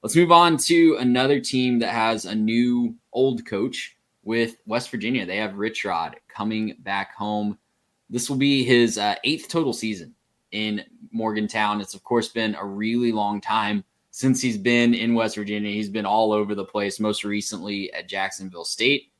let's move on to another team that has a new old coach with West Virginia. They have Rich Rod coming back home. This will be his 8th total season in Morgantown. It's, of course, been a really long time since he's been in West Virginia. He's been all over the place, most recently at Jacksonville State.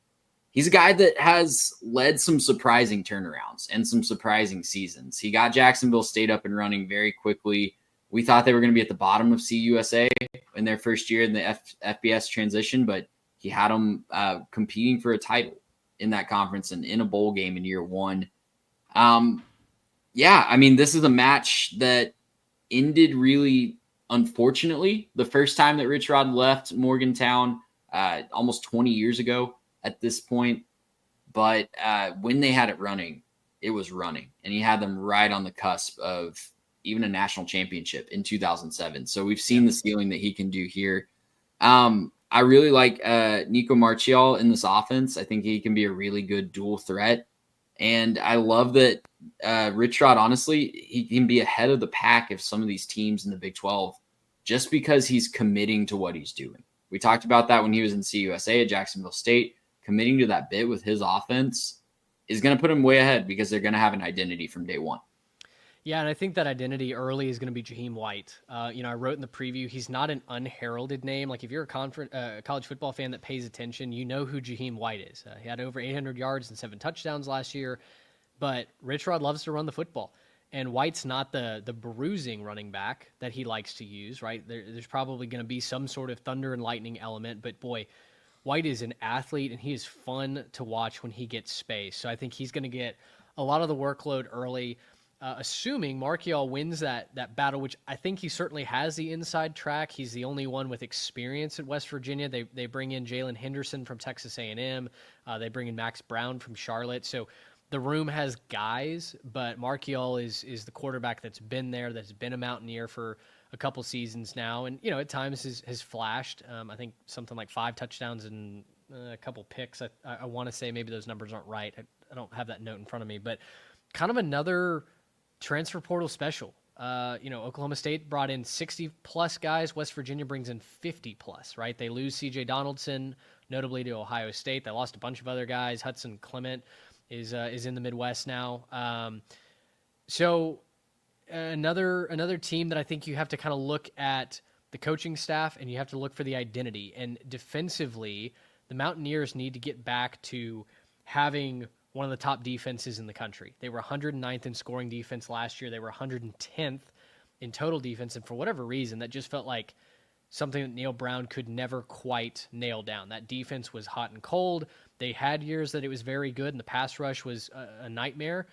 He's a guy that has led some surprising turnarounds and some surprising seasons. He got Jacksonville State up and running very quickly. We thought they were going to be at the bottom of CUSA in their first year in the FBS transition, but he had them competing for a title in that conference and in a bowl game in year one. This is a match that ended really unfortunately the first time that Rich Rod left Morgantown almost 20 years ago at this point. But when they had it running, it was running. And he had them right on the cusp of even a national championship in 2007. So we've seen the ceiling that he can do here. I really like Nico Marchial in this offense. I think he can be a really good dual threat. And I love that Rich Rod, honestly, he can be ahead of the pack of some of these teams in the Big 12 just because he's committing to what he's doing. We talked about that when he was in CUSA at Jacksonville State. Committing to that bit with his offense is going to put him way ahead because they're going to have an identity from day one. Yeah, and I think that identity early is going to be Jaheim White. I wrote in the preview, he's not an unheralded name. Like if you're a college football fan that pays attention, you know who Jaheim White is. He had over 800 yards and 7 touchdowns last year, but Rich Rod loves to run the football. And White's not the bruising running back that he likes to use, right? There's probably going to be some sort of thunder and lightning element, but boy, White is an athlete, and he is fun to watch when he gets space. So I think he's going to get a lot of the workload early. Assuming Marchial wins that battle, which I think he certainly has the inside track. He's the only one with experience at West Virginia. They bring in Jalen Henderson from Texas A&M. They bring in Max Brown from Charlotte. So the room has guys, but Marchial is the quarterback that's been there, that's been a Mountaineer for a couple seasons now. And, at times has flashed. I think something like 5 touchdowns and a couple picks. I want to say maybe those numbers aren't right. I don't have that note in front of me, but kind of another transfer portal special. Oklahoma State brought in 60-plus guys. West Virginia brings in 50-plus, right? They lose C.J. Donaldson, notably to Ohio State. They lost a bunch of other guys. Hudson Clement is in the Midwest now. So another team that I think you have to kind of look at the coaching staff and you have to look for the identity. And defensively, the Mountaineers need to get back to having one of the top defenses in the country. They were 109th in scoring defense last year. They were 110th in total defense. And for whatever reason, that just felt like something that Neil Brown could never quite nail down. That defense was hot and cold. They had years that it was very good and the pass rush was a nightmare.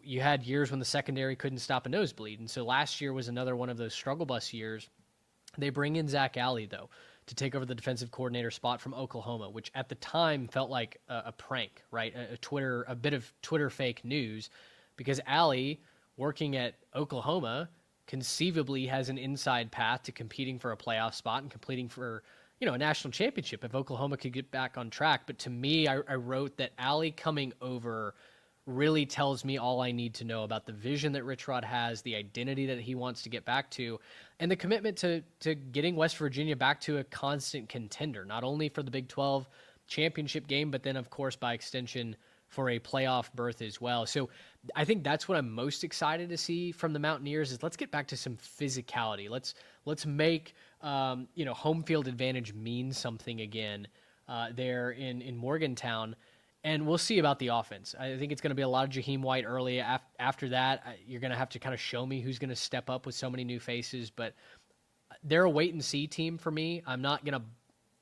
You had years when the secondary couldn't stop a nosebleed. And so last year was another one of those struggle bus years. They bring in Zach Alley, though, to take over the defensive coordinator spot from Oklahoma, which at the time felt like a prank, right? A bit of Twitter fake news, because Alley, working at Oklahoma, conceivably has an inside path to competing for a playoff spot and competing for, a national championship if Oklahoma could get back on track. But to me, I wrote that Alley coming over really tells me all I need to know about the vision that Rich Rod has, the identity that he wants to get back to, and the commitment to getting West Virginia back to a constant contender, not only for the Big 12 championship game, but then, of course, by extension, for a playoff berth as well. So I think that's what I'm most excited to see from the Mountaineers is let's get back to some physicality. Let's make home field advantage mean something again there in Morgantown. And we'll see about the offense. I think it's going to be a lot of Jaheim White early. After that, you're going to have to kind of show me who's going to step up with so many new faces. But they're a wait and see team for me. I'm not going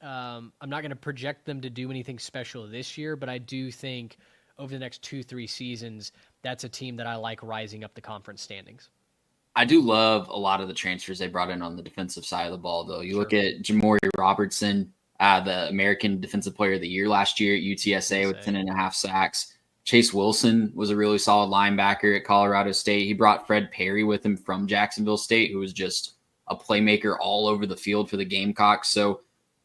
to project them to do anything special this year, but I do think over the next 2-3 seasons, that's a team that I like rising up the conference standings. I do love a lot of the transfers they brought in on the defensive side of the ball, though. You look at Jamori Robertson, the American Defensive Player of the Year last year at UTSA with 10.5 sacks. Chase Wilson was a really solid linebacker at Colorado State. He brought Fred Perry with him from Jacksonville State, who was just a playmaker all over the field for the Gamecocks. So,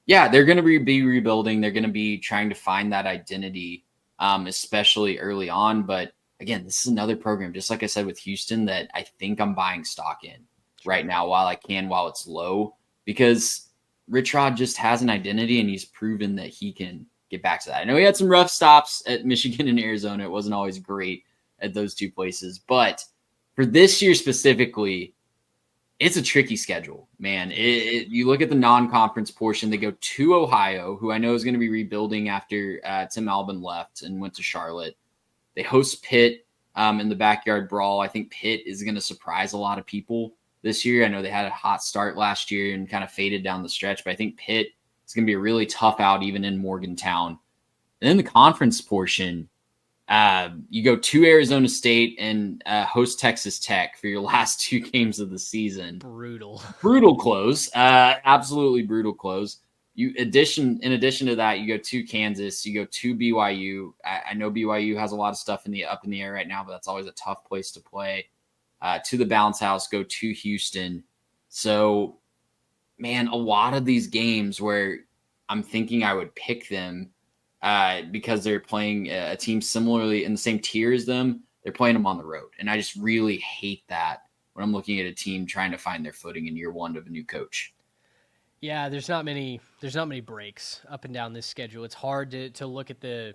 yeah, they're going to be rebuilding. They're going to be trying to find that identity, especially early on. But, again, this is another program, just like I said with Houston, that I think I'm buying stock in right now while it's low, because Rich Rod just has an identity, and he's proven that he can get back to that. I know he had some rough stops at Michigan and Arizona. It wasn't always great at those two places. But for this year specifically, it's a tricky schedule, man. You look at the non-conference portion, they go to Ohio, who I know is going to be rebuilding after Tim Albin left and went to Charlotte. They host Pitt in the backyard brawl. I think Pitt is going to surprise a lot of people this year. I know they had a hot start last year and kind of faded down the stretch, but I think Pitt is going to be a really tough out even in Morgantown. And then the conference portion, you go to Arizona State and host Texas Tech for your last two games of the season. Brutal close. Absolutely brutal close. In addition to that, you go to Kansas, you go to BYU. I know BYU has a lot of stuff up in the air right now, but that's always a tough place to play. To the Bounce House, go to Houston. So, man, a lot of these games where I'm thinking I would pick them because they're playing a team similarly in the same tier as them, they're playing them on the road. And I just really hate that when I'm looking at a team trying to find their footing in year one of a new coach. Yeah, there's not many breaks up and down this schedule. It's hard to look at the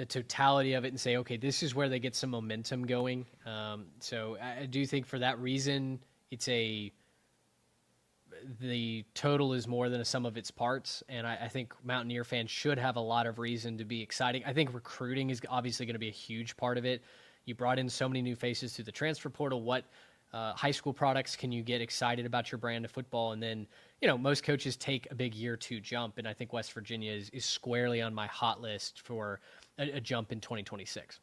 totality of it and say, okay, this is where they get some momentum going. So I do think for that reason, the total is more than a sum of its parts. And I think Mountaineer fans should have a lot of reason to be excited. I think recruiting is obviously going to be a huge part of it. You brought in so many new faces through the transfer portal. What high school products can you get excited about your brand of football? And then, most coaches take a big year two jump. And I think West Virginia is squarely on my hot list for a jump in 2026.